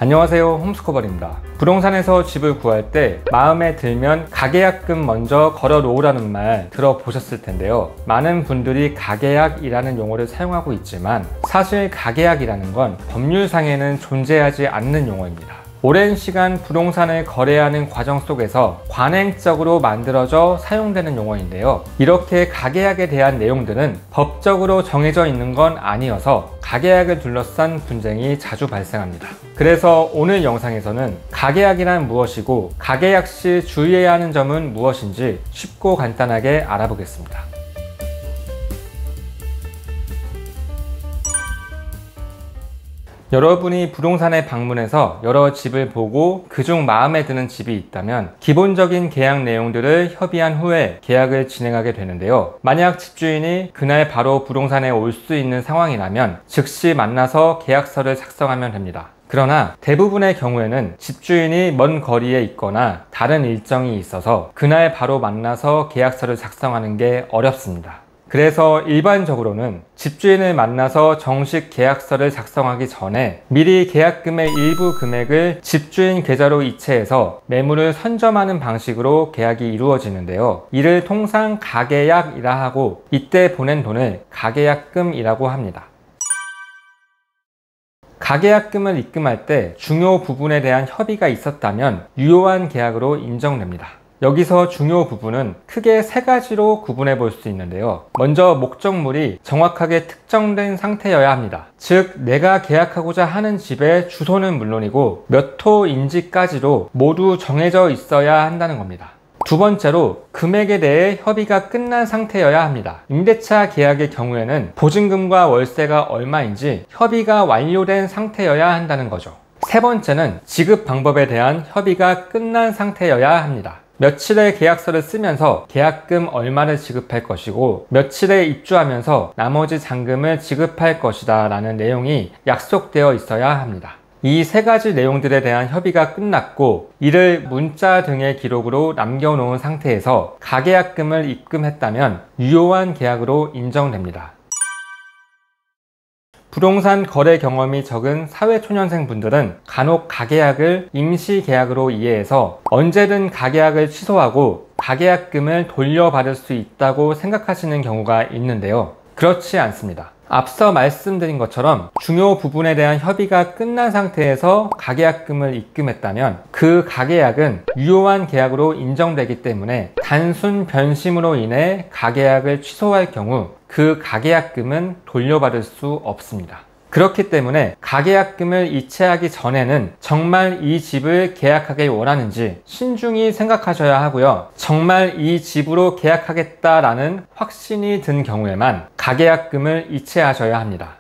안녕하세요, 홈스코벌입니다. 부동산에서 집을 구할 때 마음에 들면 가계약금 먼저 걸어 놓으라는 말 들어보셨을 텐데요. 많은 분들이 가계약이라는 용어를 사용하고 있지만 사실 가계약이라는 건 법률상에는 존재하지 않는 용어입니다. 오랜 시간 부동산을 거래하는 과정 속에서 관행적으로 만들어져 사용되는 용어인데요. 이렇게 가계약에 대한 내용들은 법적으로 정해져 있는 건 아니어서 가계약을 둘러싼 분쟁이 자주 발생합니다. 그래서 오늘 영상에서는 가계약이란 무엇이고 가계약 시 주의해야 하는 점은 무엇인지 쉽고 간단하게 알아보겠습니다. 여러분이 부동산에 방문해서 여러 집을 보고 그중 마음에 드는 집이 있다면 기본적인 계약 내용들을 협의한 후에 계약을 진행하게 되는데요. 만약 집주인이 그날 바로 부동산에 올 수 있는 상황이라면 즉시 만나서 계약서를 작성하면 됩니다. 그러나 대부분의 경우에는 집주인이 먼 거리에 있거나 다른 일정이 있어서 그날 바로 만나서 계약서를 작성하는 게 어렵습니다. 그래서 일반적으로는 집주인을 만나서 정식 계약서를 작성하기 전에 미리 계약금의 일부 금액을 집주인 계좌로 이체해서 매물을 선점하는 방식으로 계약이 이루어지는데요. 이를 통상 가계약이라 하고 이때 보낸 돈을 가계약금이라고 합니다. 가계약금을 입금할 때 중요 부분에 대한 협의가 있었다면 유효한 계약으로 인정됩니다. 여기서 중요 부분은 크게 세 가지로 구분해 볼 수 있는데요. 먼저 목적물이 정확하게 특정된 상태여야 합니다. 즉 내가 계약하고자 하는 집의 주소는 물론이고 몇 호인지까지도 모두 정해져 있어야 한다는 겁니다. 두 번째로 금액에 대해 협의가 끝난 상태여야 합니다. 임대차 계약의 경우에는 보증금과 월세가 얼마인지 협의가 완료된 상태여야 한다는 거죠. 세 번째는 지급 방법에 대한 협의가 끝난 상태여야 합니다. 며칠에 계약서를 쓰면서 계약금 얼마를 지급할 것이고 며칠에 입주하면서 나머지 잔금을 지급할 것이다 라는 내용이 약속되어 있어야 합니다. 이 세 가지 내용들에 대한 협의가 끝났고 이를 문자 등의 기록으로 남겨놓은 상태에서 가계약금을 입금했다면 유효한 계약으로 인정됩니다. 부동산 거래 경험이 적은 사회초년생 분들은 간혹 가계약을 임시계약으로 이해해서 언제든 가계약을 취소하고 가계약금을 돌려받을 수 있다고 생각하시는 경우가 있는데요. 그렇지 않습니다. 앞서 말씀드린 것처럼 중요 부분에 대한 협의가 끝난 상태에서 가계약금을 입금했다면 그 가계약은 유효한 계약으로 인정되기 때문에 단순 변심으로 인해 가계약을 취소할 경우 그 가계약금은 돌려받을 수 없습니다. 그렇기 때문에 가계약금을 이체하기 전에는 정말 이 집을 계약하길 원하는지 신중히 생각하셔야 하고요. 정말 이 집으로 계약하겠다라는 확신이 든 경우에만 가계약금을 이체하셔야 합니다.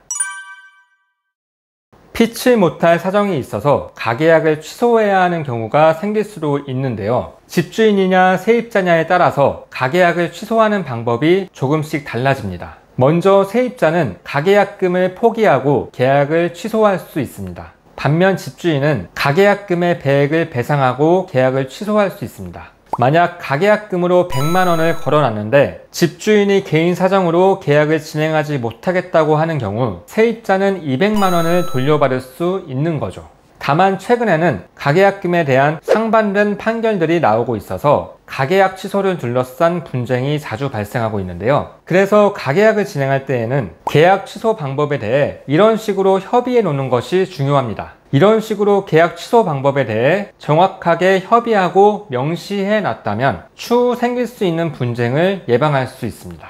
피치 못할 사정이 있어서 가계약을 취소해야 하는 경우가 생길 수도 있는데요. 집주인이냐 세입자냐에 따라서 가계약을 취소하는 방법이 조금씩 달라집니다. 먼저 세입자는 가계약금을 포기하고 계약을 취소할 수 있습니다. 반면 집주인은 가계약금의 배액을 배상하고 계약을 취소할 수 있습니다. 만약 가계약금으로 100만 원을 걸어놨는데 집주인이 개인 사정으로 계약을 진행하지 못하겠다고 하는 경우 세입자는 200만 원을 돌려받을 수 있는 거죠. 다만 최근에는 가계약금에 대한 상반된 판결들이 나오고 있어서 가계약 취소를 둘러싼 분쟁이 자주 발생하고 있는데요. 그래서 가계약을 진행할 때에는 계약 취소 방법에 대해 이런 식으로 협의해 놓는 것이 중요합니다. 이런 식으로 계약 취소 방법에 대해 정확하게 협의하고 명시해 놨다면 추후 생길 수 있는 분쟁을 예방할 수 있습니다.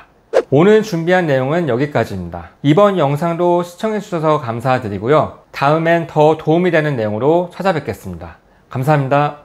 오늘 준비한 내용은 여기까지입니다. 이번 영상도 시청해 주셔서 감사드리고요. 다음엔 더 도움이 되는 내용으로 찾아뵙겠습니다. 감사합니다.